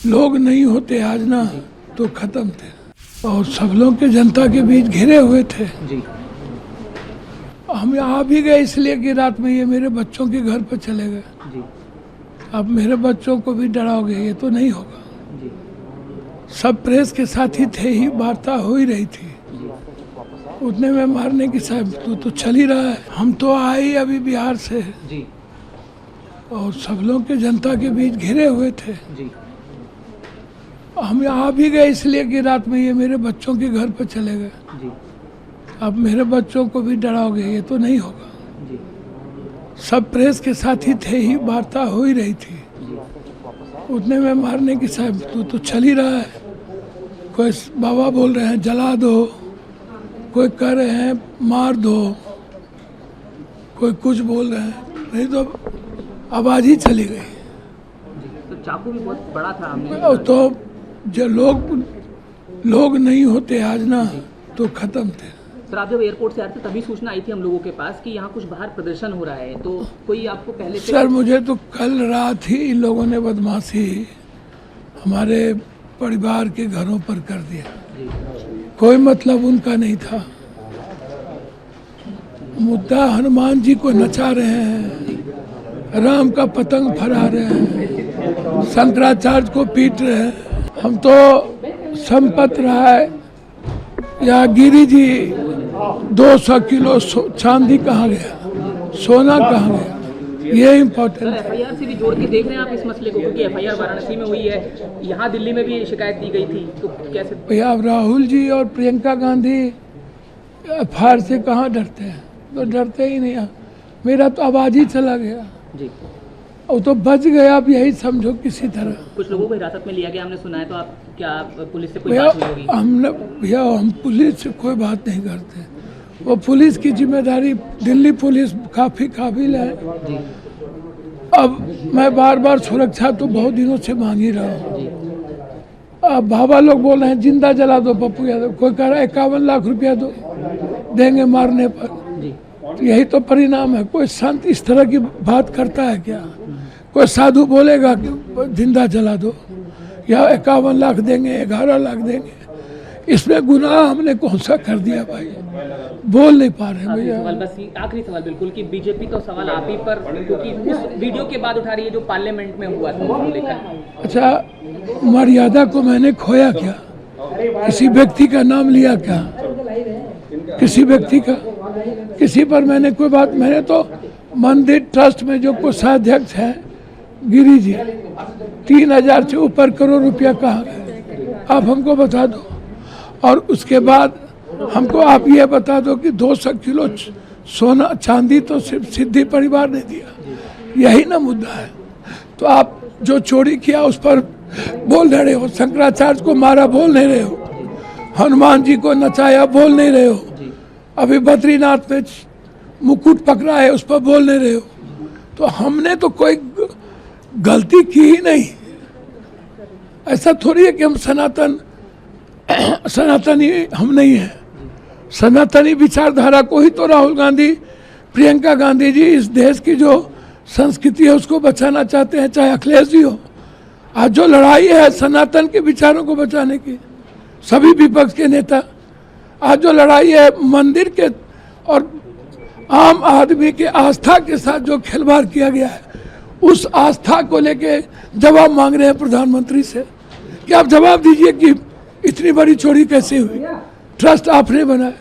लोग नहीं होते आज ना तो खत्म थे और सब लोग के जनता के बीच घिरे हुए थे जी। हम आ भी गए इसलिए कि रात में ये मेरे बच्चों के घर पर चले गए। जी। अब मेरे बच्चों को भी डराओगे, ये तो नहीं होगा। जी। सब प्रेस के साथ ही थे, ही वार्ता हो ही रही थी। उतने में मारने की साहब तो चल ही रहा है। हम तो आए ही अभी बिहार से जी। और सब लोग के जनता के बीच घिरे हुए थे। जी। हम आ भी गए इसलिए कि रात में ये मेरे बच्चों के घर पर चले गए। जी। अब मेरे बच्चों को भी डराओगे, ये तो नहीं होगा। जी। सब प्रेस के साथ ही थे, ही वार्ता हो ही रही थी। उतने में मारने की साहब तो चल ही रहा है। कोई बाबा बोल रहे हैं जला दो, कोई कह रहे हैं मार दो, कोई कुछ बोल रहे हैं, नहीं तो आवाज ही चली गई। तो चाकू भी बहुत बड़ा था हमने। और तो जो लोग नहीं होते आज ना तो खत्म थे। सर, आप जब एयरपोर्ट से आ रहे थे तभी सूचना आई थी हम लोगों के पास कि यहाँ कुछ बाहर प्रदर्शन हो रहा है, तो कोई आपको पहले से? सर मुझे तो कल रात ही इन लोगों ने बदमाशी हमारे परिवार के घरों पर कर दिया। कोई मतलब उनका नहीं था। मुद्दा हनुमान जी को नचा रहे हैं, राम का पतंग फहरा रहे हैं, शंकराचार्य को पीट रहे हैं। हम तो संपत राय या गिरी जी 200 किलो चांदी कहाँ गया, सोना कहाँ गया, ये इम्पोर्टेंट है। एफआईआर से भी जोड़ के देख रहे हैं आप इस मसले को, क्योंकि एफआईआर वाराणसी में हुई है, यहाँ दिल्ली में भी शिकायत दी गई थी, तो कैसे? भैया राहुल जी और प्रियंका गांधी एफआईआर से कहाँ डरते हैं, तो डरते ही नहीं। मेरा तो आवाज ही चला गया जी। और तो बच गया। अब यही समझो किसी तरह। कुछ लोगों को हिरासत में लिया गया हमने सुना है, तो आप क्या पुलिस से कोई भैया बात हुई होगी? भैया हम पुलिस से कोई बात नहीं करते। वो पुलिस की जिम्मेदारी, दिल्ली पुलिस काफी काबिल है। जी। अब मैं बार बार सुरक्षा तो बहुत दिनों से मांग ही रहा हूँ। अब बाबा लोग बोल रहे हैं जिंदा जला दो पप्पू यादव, कोई कह रहा है 51 लाख रुपया दो देंगे मारने पर। तो यही तो परिणाम है। कोई संत इस तरह की बात करता है क्या? कोई साधु बोलेगा कि जिंदा जला दो या 51 लाख देंगे, 11 लाख देंगे? इसमें गुनाह हमने कौन सा कर दिया भाई? बोल नहीं पा रहे भैया। सवाल बस आखिरी सवाल बिल्कुल कि बीजेपी तो सवाल आप ही पर, क्योंकि उस वीडियो के बाद उठा रही है जो पार्लियामेंट में हुआ था उसको लेकर। अच्छा, मर्यादा को मैंने खोया क्या? किसी व्यक्ति का नाम लिया क्या? किसी व्यक्ति का, किसी पर मैंने कोई बात? मैंने तो मंदिर ट्रस्ट में जो कोषाध्यक्ष है गिरी जी, 3000 से ऊपर करोड़ रुपया कहाँ गए आप हमको बता दो। और उसके बाद हमको आप ये बता दो कि 200 किलो सोना चांदी तो सिर्फ सिद्धि परिवार ने दिया। यही ना मुद्दा है। तो आप जो चोरी किया उस पर बोल रहे हो, शंकराचार्य को मारा बोल नहीं रहे हो, हनुमान जी को नचाया बोल नहीं रहे हो, अभी बद्रीनाथ में मुकुट पकड़ा है उस पर बोल नहीं रहे हो। तो हमने तो कोई गलती की ही नहीं। ऐसा थोड़ी है कि हम सनातनी हम नहीं है। सनातनी विचारधारा को ही तो राहुल गांधी, प्रियंका गांधी जी इस देश की जो संस्कृति है उसको बचाना चाहते हैं, चाहे अखिलेश जी हो। आज जो लड़ाई है सनातन के विचारों को बचाने की, सभी विपक्ष के नेता, आज जो लड़ाई है मंदिर के और आम आदमी के आस्था के साथ जो खिलवाड़ किया गया है, उस आस्था को लेके जवाब मांग रहे हैं प्रधानमंत्री से कि आप जवाब दीजिए कि इतनी बड़ी चोरी कैसे हुई? ट्रस्ट आपने बनाया।